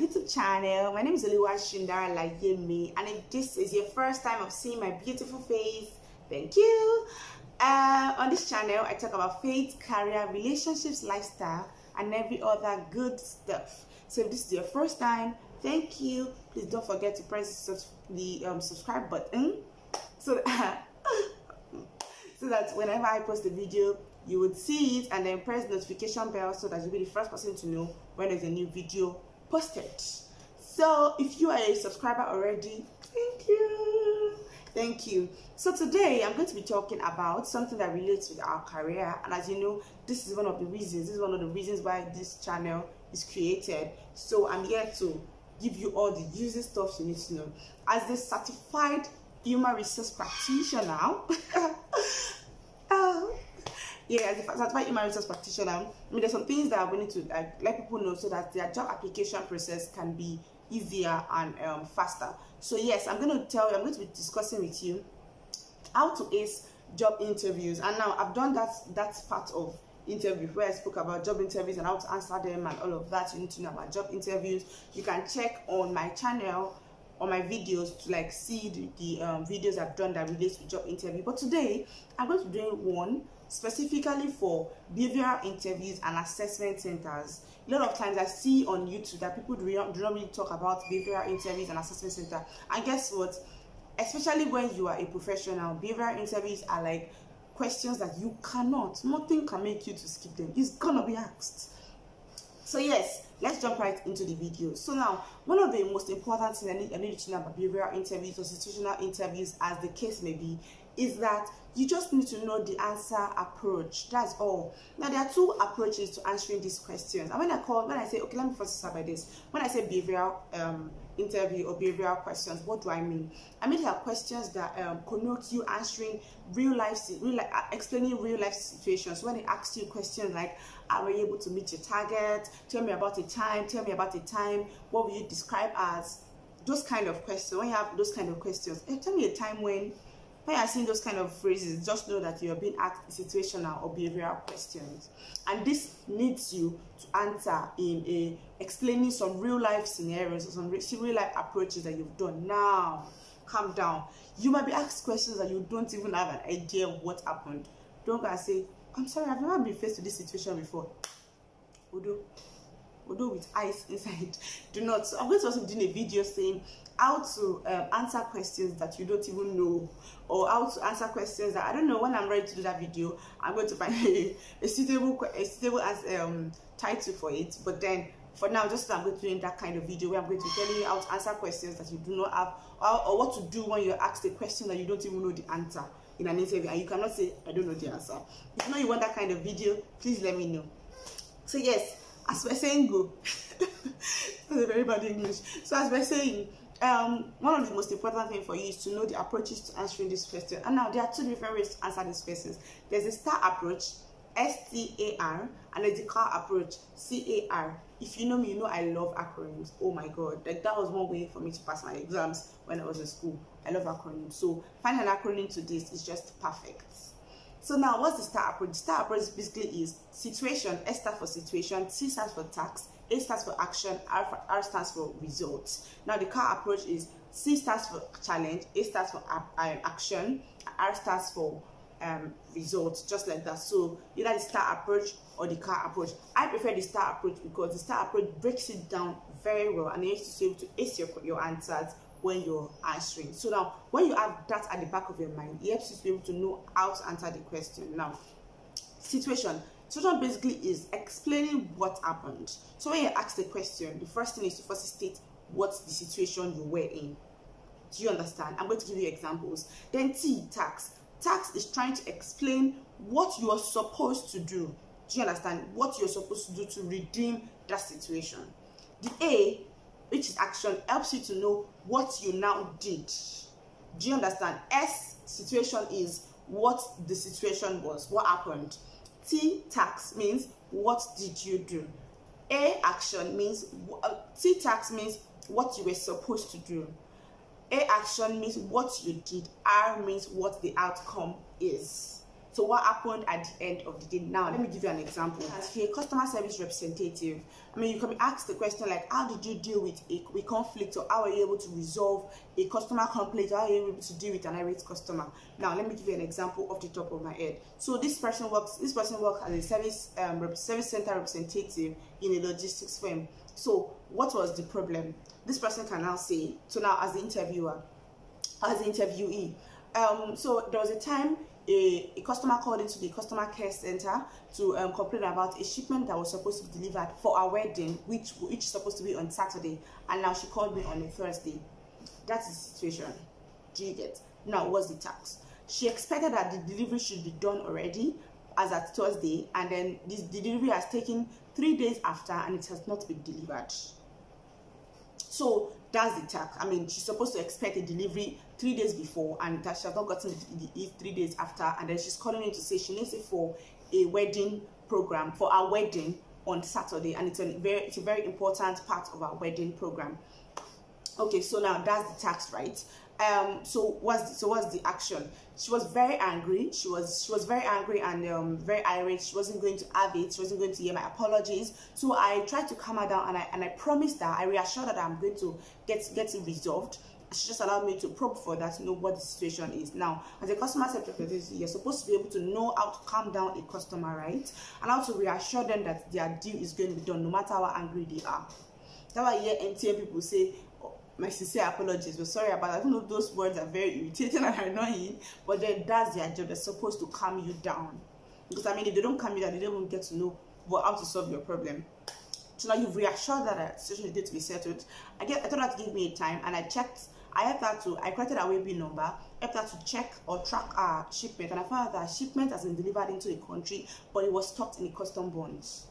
YouTube channel. My name is Shindara Layemi, and if this is your first time of seeing my beautiful face, thank you. On this channel, I talk about faith, career, relationships, lifestyle, and every other good stuff. So if this is your first time, thank you. Please don't forget to press the subscribe button so that whenever I post a video, you would see it, and then press the notification bell so that you'll be the first person to know when there's a new video posted. So if you are a subscriber already, thank you. So today I'm going to be talking about something that relates with our career, and as you know, this is one of the reasons why this channel is created. So I'm here to give you all the useless stuff you need to know. As the certified human resource practitioner, as a certified human resource practitioner, I mean, there's some things that we need to let people know so that their job application process can be easier and faster. So yes, I'm going to be discussing with you how to ace job interviews. And now I've done that part of interview where I spoke about job interviews and how to answer them and all of that. You need to know about job interviews. You can check on my channel on my videos to see the videos I've done that relates to job interview. But today I'm going to do one specifically for behavioral interviews and assessment centers. A lot of times I see on YouTube that people do not really talk about behavioral interviews and assessment center. And guess what? Especially when you are a professional, behavioral interviews are like questions that nothing can make you to skip them. It's gonna be asked. So yes, let's jump right into the video. So now, one of the most important things I need to know about behavioral interviews or situational interviews, as the case may be, is that you just need to know the answer approach. That's all. Now there are two approaches to answering these questions. And when I say, okay, let me first start by this. When I say behavioral interview or behavioral questions, what do I mean? I mean, there are questions that connote you answering explaining real life situations. When they ask you questions like, are you able to meet your target? Tell me about a time. Tell me about a time. What will you describe as? Those kind of questions. When you have those kind of questions, tell me a time when you are seeing those kind of phrases, just know that you are being asked situational or behavioral questions. And this needs you to answer in explaining some real life scenarios or some real life approaches that you've done. Now, calm down. You might be asked questions that you don't even have an idea of what happened. Don't go and say, I'm sorry, I've never been faced with this situation before. Odo with eyes inside. Do not. So I'm going to also be doing a video saying how to answer questions that you don't even know, or how to answer questions that I don't know. When I'm ready to do that video, I'm going to find a suitable title for it. But then for now, just I'm going to be doing that kind of video where I'm going to be telling you how to answer questions that you do not have, or what to do when you're asked a question that you don't even know the answer in an interview, and you cannot say I don't know the answer. If you know you want that kind of video, please let me know. So yes, as we're saying, go. That's a very bad English. So as we're saying, one of the most important things for you is to know the approaches to answering this question. And now there are two different ways to answer these questions. There's a STAR approach, STAR, and there's the CAR approach, CAR. If you know me, you know I love acronyms. Oh my god, that was one way for me to pass my exams when I was in school. I love acronyms. So finding an acronym to this is just perfect. So now, what's the STAR approach? The STAR approach basically is situation. S stands for situation, T stands for task, A stands for action, R stands for results. Now the CAR approach is C stands for challenge, A stands for action, R stands for results, just like that. So either the STAR approach or the CAR approach. I prefer the STAR approach because the STAR approach breaks it down very well and helps you to be able to ace your answers when you're answering. So now, when you have that at the back of your mind, it helps you to be able to know how to answer the question. Now, situation basically is explaining what happened. So when you ask the question, the first thing is to first state what's the situation you were in. Do you understand? I'm going to give you examples. Then T, task. Task is trying to explain what you are supposed to do. Do you understand? What you're supposed to do to redeem that situation. The A, which is action, helps you to know what you now did. Do you understand? S, situation, is what the situation was, what happened. T, task, means what did you do. A, action, means T, task, means what you were supposed to do. A, action, means what you did. R means what the outcome is. So what happened at the end of the day? Now let me give you an example. As a customer service representative, I mean, you can be asked the question like, how did you deal with a conflict, or how are you able to resolve a customer complaint, or how are you able to deal with an irate customer? Now let me give you an example off the top of my head. So this person works as a service center representative in a logistics firm. So what was the problem? This person can now say, so now as the interviewer, as the interviewee, so there was a time a customer called into the customer care center to complain about a shipment that was supposed to be delivered for our wedding, which is supposed to be on Saturday, and now she called me on a Thursday. That's the situation. Do you get? Now what's the tax? She expected that the delivery should be done already as at Thursday, and then this delivery has taken 3 days after and it has not been delivered. So that's the tax. I mean, she's supposed to expect a delivery 3 days before, and that she has not gotten it 3 days after, and then she's calling in to say she needs it for a wedding program, for our wedding on Saturday, and it's a very important part of our wedding program. Okay, so now that's the tax, right? So what's the action? She was very angry. She was very angry and very irate. She wasn't going to have it. She wasn't going to hear my apologies. So I tried to calm her down, and I promised her, I reassured her that I'm going to get it resolved. She just allowed me to probe for that to know what the situation is. Now, as a customer service representative, you're supposed to be able to know how to calm down a customer, right? And how to reassure them that their deal is going to be done, no matter how angry they are. That's why I hear NTA people say, my sincere apologies, but sorry about that. I don't know if those words are very irritating and annoying, but then that's their job. They're supposed to calm you down. Because I mean, if they don't calm you down, they don't even get to know how to solve your problem. So now you've reassured that the situation is going to be settled. I told her to give me a time, and I created a WebB number, helped her to check or track our shipment, and I found out that shipment has been delivered into a country, but it was stopped in a custom bonds.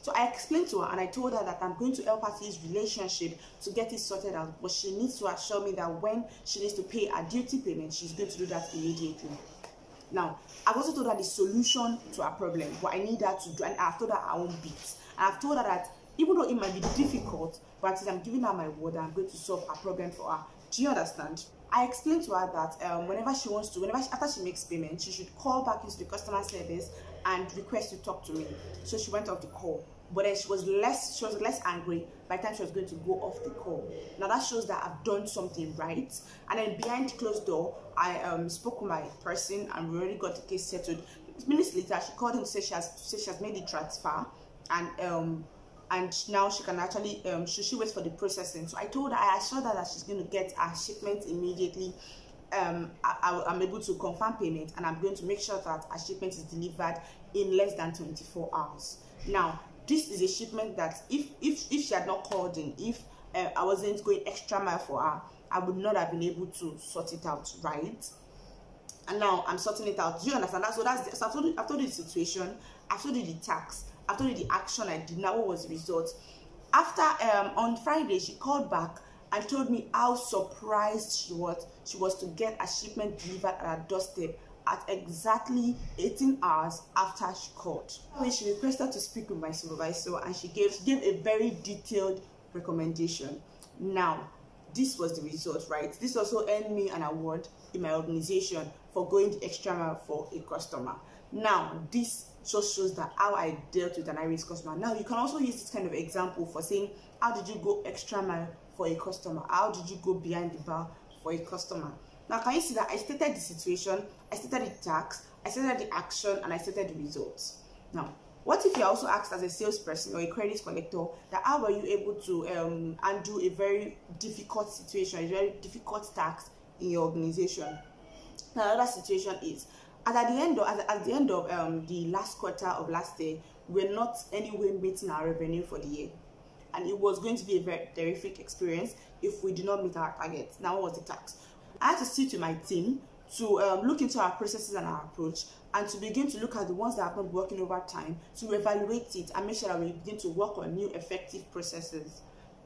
So I explained to her, and I told her that I'm going to help her to use relationship to get it sorted out, but she needs to assure me that when she needs to pay a duty payment, she's going to do that immediately. Now, I've also told her the solution to her problem, what I need her to do, and I've told her her own bits. And I've told her that even though it might be difficult, but I'm giving her my word that I'm going to solve her problem for her. Do you understand? I explained to her that whenever she wants to, after she makes payment, she should call back into the customer service and request to talk to me. So she went off the call, but then she was less angry by the time she was going to go off the call. Now that shows that I've done something right. And then behind closed door, I spoke with my person, and we already got the case settled. Minutes later, she called in to say she has made the transfer, and now she can actually she waits for the processing. So I assured her that she's going to get her shipment immediately. I'm able to confirm payment, and I'm going to make sure that her shipment is delivered in less than 24 hours. Now, this is a shipment that if she had not called in, if I wasn't going extra mile for her, I would not have been able to sort it out, right? And now I'm sorting it out. Do you understand that? So I've told you the situation, I've told you the tax, I've told you the action I did. Now what was the result? After on Friday, she called back and told me how surprised she was to get a shipment delivered at her doorstep at exactly 18 hours after she called. When she requested to speak with my supervisor, and she gave a very detailed recommendation. Now, this was the result, right? This also earned me an award in my organization for going the extra mile for a customer. Now, this just shows that how I dealt with an irate customer. Now, you can also use this kind of example for saying, how did you go extra mile for a customer? How did you go behind the bar for a customer? Now, can you see that I stated the situation, I stated the tax, I stated the action, and I stated the results? Now, what if you're also asked as a salesperson or a credit collector that how were you able to undo a very difficult situation, a very difficult task in your organization? Now, another situation is, at the end of the last quarter of last year, we're not anyway meeting our revenue for the year. And it was going to be a very terrific experience if we did not meet our targets. Now, what was the tax? I had to sit with my team to look into our processes and our approach, and to begin to look at the ones that have not been working over time, to evaluate it and make sure that we begin to work on new effective processes.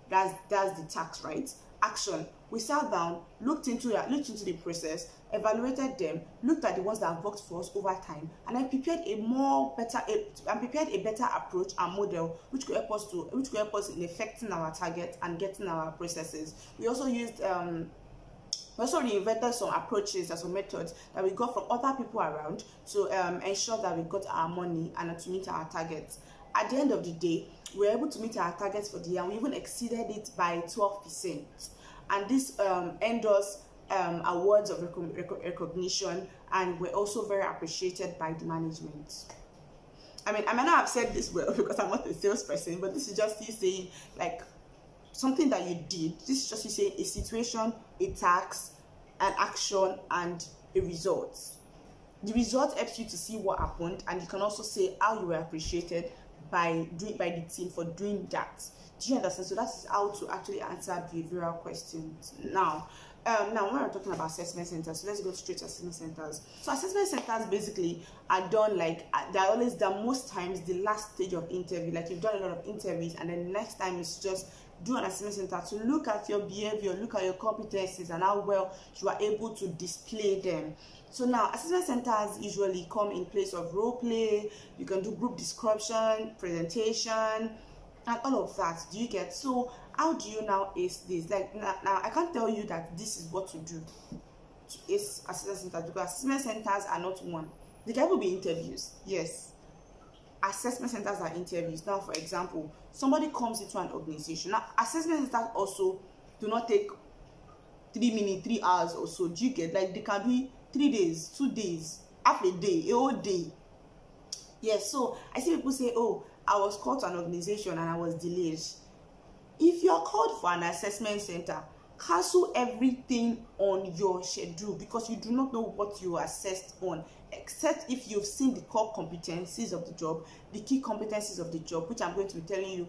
That's the tax, right? Action. We sat down, looked into the process, evaluated them, looked at the ones that have worked for us over time, and then prepared a better approach and model which could help us in affecting our target and getting our processes. We also used We also reinvented some approaches and some methods that we got from other people around to ensure that we got our money and to meet our targets. At the end of the day, we were able to meet our targets for the year. We even exceeded it by 12%. And this earned us awards of recognition, and we're also very appreciated by the management. I mean, I might not have said this well because I'm not a salesperson, but this is just you saying like something that you did. This is just you saying a situation, a task, an action, and a result. The result helps you to see what happened, and you can also say how you were appreciated by the team for doing that. Do you understand? So that is how to actually answer behavioral questions. Now when we're talking about assessment centers, so let's go straight to assessment centers. So assessment centers basically are done like they're always done most times the last stage of interview. Like you've done a lot of interviews, and then the next time is just do an assessment center to look at your behavior, look at your competencies, and how well you are able to display them. So now assessment centers usually come in place of role play. You can do group description, presentation, and all of that. Do you get? So how do you now ace this? Like now I can't tell you that this is what to do to ace assessment centers, because assessment centers are not one. They can even be interviews. Yes, assessment centers are interviews. Now for example, somebody comes into an organization. Now assessment centers also do not take 3 minutes, 3 hours or so. Do you get? Like they can be 3 days, 2 days, half a day, a whole day. Yes, so I see people say, oh, I was called to an organization and I was delayed. If you're called for an assessment center, cancel everything on your schedule, because you do not know what you are assessed on, except if you've seen the core competencies of the job, the key competencies of the job, which I'm going to be telling you,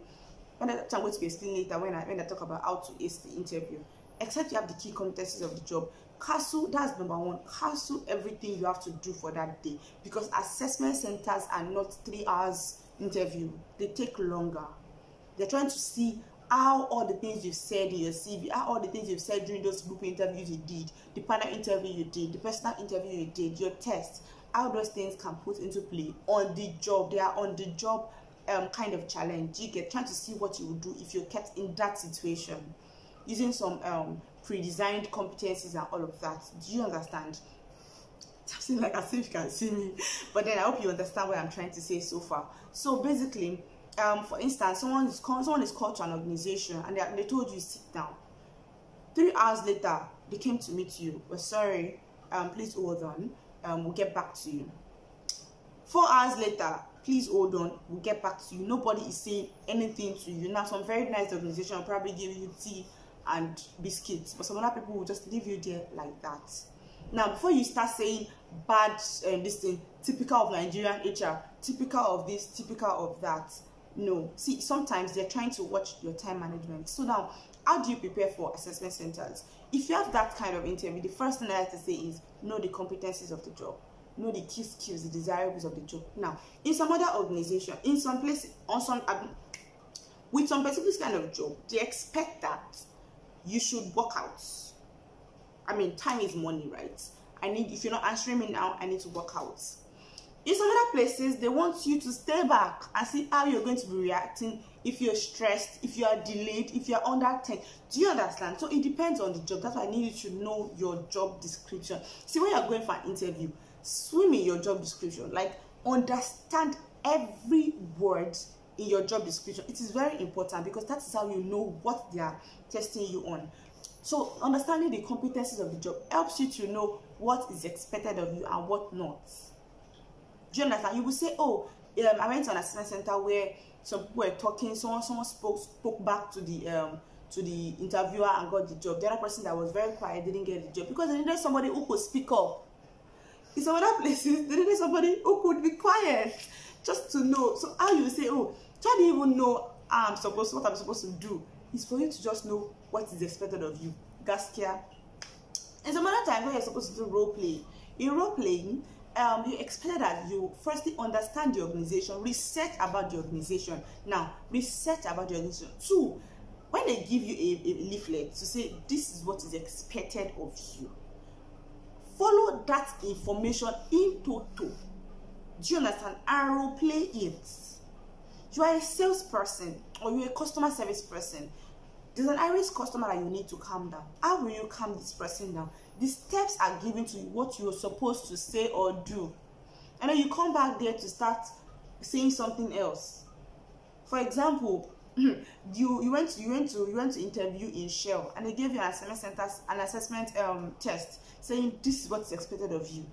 which I'm going to be explaining later when I talk about how to ace the interview. Except you have the key competencies of the job, cancel. That's number one. Cancel everything you have to do for that day, because assessment centers are not 3 hours interview. They take longer. They're trying to see how all the things you've said in your CV, how all the things you've said during those group interviews you did, the panel interview you did, the personal interview you did, your test, how those things can put into play on the job. They are on the job kind of challenge. You get trying to see what you would do if you're kept in that situation, using some pre-designed competencies and all of that. Do you understand? Something like as if you can see me, but then I hope you understand what I'm trying to say so far. So basically, for instance, someone is called to an organization and they told you sit down. 3 hours later, they came to meet you. We're sorry, please hold on. We'll get back to you. 4 hours later, please hold on. We'll get back to you. Nobody is saying anything to you. Now, some very nice organization will probably give you tea and biscuits, but some other people will just leave you there like that. Now, before you start saying bad this thing, typical of Nigerian HR, typical of this, typical of that, no. See, sometimes they're trying to watch your time management. So now, how do you prepare for assessment centers? If you have that kind of interview, the first thing I have to say is know the competencies of the job, know the key skills, the desirables of the job. Now, in some other organization, in some places, with some specific kind of job, they expect that you should work out. I mean, time is money, right? If you're not answering me now, I need to work out. In some other places, they want you to stay back and see how you're going to be reacting if you're stressed, if you are delayed, if you're under 10. Do you understand? So it depends on the job. That's why I need you to know your job description. See, when you're going for an interview, swim in your job description. Like, understand every word in your job description. It is very important, because that is how you know what they are testing you on. So understanding the competencies of the job helps you to know what is expected of you and what not. Do you understand? You will say, oh, I went to an assessment center where some people were talking, someone spoke back to the interviewer and got the job. The other person that was very quiet didn't get the job, because they needed somebody who could speak up. In some other places, they needed somebody who could be quiet, just to know. So how you say, oh, so I didn't even know what I'm supposed to do. It's for you to just know what is expected of you. Gaskia. And some other time when you're supposed to do role play. In role playing, you expect that you firstly understand the organization, research about the organization. Now, research about the organization. 2, when they give you a leaflet to say this is what is expected of you, follow that information in total. Do you understand? And role play it. You are a salesperson or you're a customer service person. There's an irate customer that you need to calm down. How will you calm this person down? The steps are given to you, what you're supposed to say or do. And then you come back there to start saying something else. For example, you went to interview in Shell, and they gave you an assessment test saying this is what's expected of you.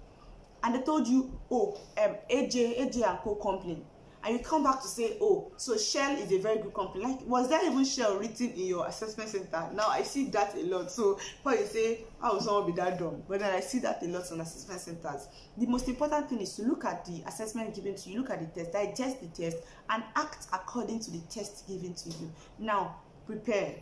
And they told you, oh, AJ and Co complain. And you come back to say, oh, so Shell is a very good company. Like, was there even Shell written in your assessment center? Now I see that a lot. So when you say, how will someone be that dumb? But then I see that a lot on assessment centers. The most important thing is to look at the assessment given to you, look at the test, digest the test, and act according to the test given to you. Now, prepare.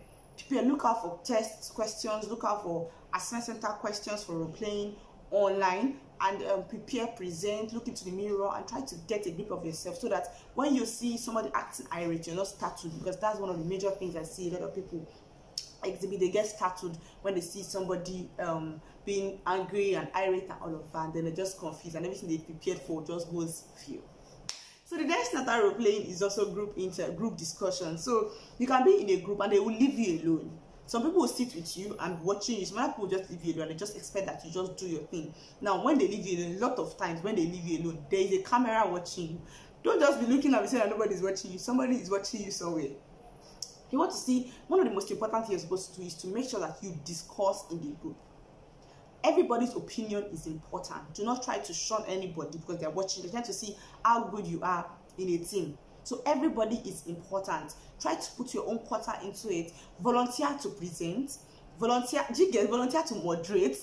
Look out for test questions, look out for assessment center questions for role playing online, and prepare, present, look into the mirror, and try to get a grip of yourself, so that when you see somebody acting irate, you're not startled, because that's one of the major things I see a lot of people exhibit. They get startled when they see somebody being angry and irate and all of that, and then they're just confused, and everything they prepared for just goes few. So the next another role playing is also group discussion. So you can be in a group and they will leave you alone. Some people will sit with you and watching you. Some other people will just leave you alone and they just expect that you just do your thing. Now, when they leave you alone, a lot of times when they leave you alone, there is a camera watching you. Don't just be looking at me saying that nobody is watching you. Somebody is watching you somewhere. You want to see, one of the most important things you're supposed to do is to make sure that you discuss in the group. Everybody's opinion is important. Do not try to shun anybody because they're watching. They're trying to see how good you are in a team. So everybody is important. Try to put your own quota into it. Volunteer to present. Volunteer to moderate.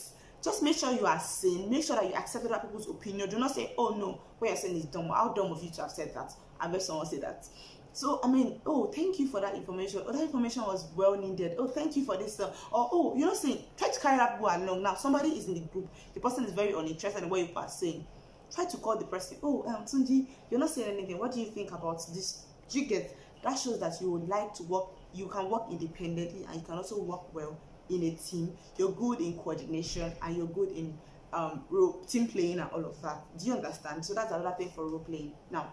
Just make sure you are sane. Make sure that you accept other people's opinion. Do not say, oh no, what you're saying is dumb. How dumb of you to have said that? I bet someone say that. So, I mean, oh, thank you for that information. Oh, that information was well needed. Oh, thank you for this. Or, oh, you know, saying, try to carry that people along. Now, somebody is in the group. The person is very uninterested in what you are saying. Try to call the person. Oh, Tunji, you're not saying anything. What do you think about this? Do you get? That shows that you would like to work. You can work independently, and you can also work well in a team. You're good in coordination, and you're good in team playing and all of that. Do you understand? So that's another thing for role playing. Now,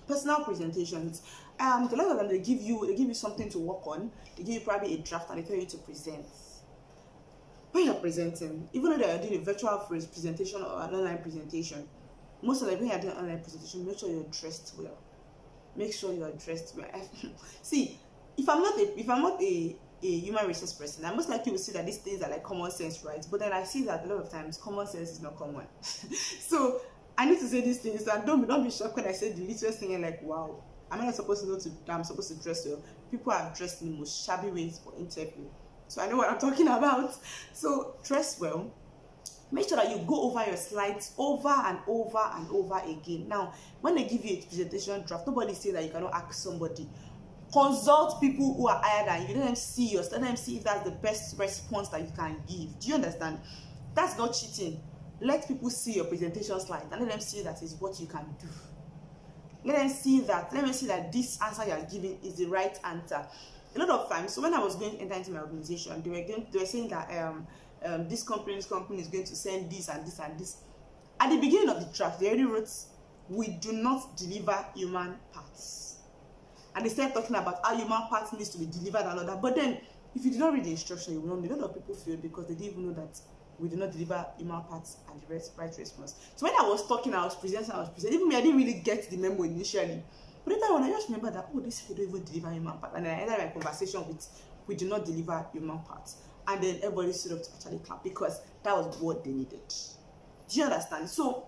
personal presentations. A lot of them they give you something to work on. They give you probably a draft and they tell you to present. When you're presenting, even though they're doing a virtual presentation or an online presentation, most of the time when you're doing an online presentation, make sure you're dressed well. Make sure you're dressed well. See, if I'm not a human resource person, I most likely will see that these things are like common sense, right? But then I see that a lot of times common sense is not common. So I need to say these things, and don't be shocked when I say the littlest thing and like, wow, I'm not supposed to know that I'm supposed to dress well. People are dressed in the most shabby ways for interview. So I know what I'm talking about. So dress well. Make sure that you go over your slides over and over and over again. Now, when they give you a presentation draft, nobody say that you cannot ask somebody. Consult people who are higher than you. Let them see yours. Let them see if that's the best response that you can give. Do you understand? That's not cheating. Let people see your presentation slide and let them see that is what you can do. Let them see that this answer you are giving is the right answer. A lot of times, so when I was going to enter into my organization, they were saying that this company is going to send this and this and this. At the beginning of the draft, they already wrote, we do not deliver human parts. And they started talking about how human parts needs to be delivered and all that. But then, if you did not read the instruction, you will know. A lot of people failed because they didn't even know that we do not deliver human parts and the right response. So when I was talking, I was presenting. Even me, I didn't really get the memo initially. But later on, I just remember that, oh, these people don't even deliver human parts. And then I ended my conversation with, we do not deliver human parts. And then everybody stood up to actually clap because that was what they needed. Do you understand? So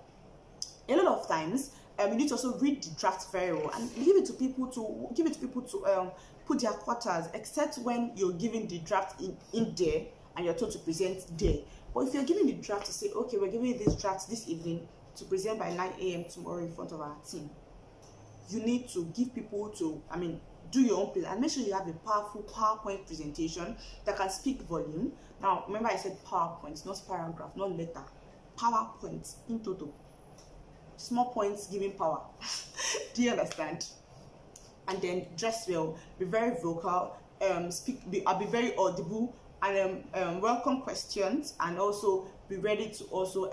a lot of times, you need to also read the draft very well and give it to people to put their quarters, except when you're giving the draft in there and you're told to present there. But if you're giving the draft to say, okay, we're giving you this draft this evening to present by 9 a.m. tomorrow in front of our team, you need to give people to, do your own place and make sure you have a powerful PowerPoint presentation that can speak volume. Now, remember I said PowerPoint, not paragraph, not letter. PowerPoint in total. Small points giving power. Do you understand? And then dress well, be very vocal, be very audible, and welcome questions, and also be ready to also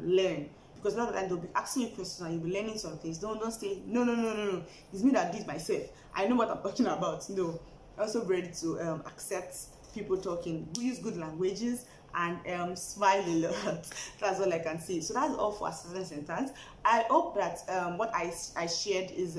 learn. Because a lot of times they'll be asking you questions and you'll be learning some things. Don't say, no. It's me that did myself. I know what I'm talking about. No. also ready to accept people talking, use good languages, and smile a lot. That's all I can say. So that's all for assessment centers. I hope that what I shared is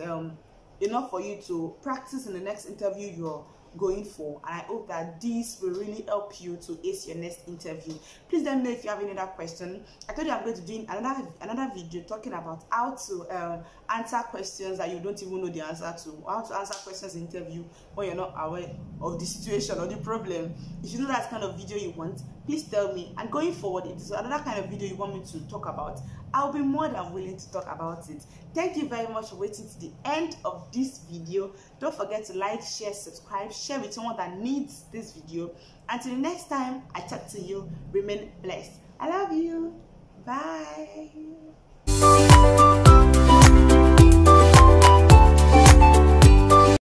enough for you to practice in the next interview you're going for, and I hope that this will really help you to ace your next interview. Please let me know if you have any other question. I told you I'm going to do another video talking about how to answer questions that you don't even know the answer to, how to answer questions in interview when you're not aware of the situation or the problem. If you know that kind of video you want, please tell me, and going forward, if there's another kind of video you want me to talk about, I'll be more than willing to talk about it. Thank you very much for waiting to the end of this video. Don't forget to like, share, subscribe, share with someone that needs this video. Until the next time I talk to you, remain blessed. I love you. Bye.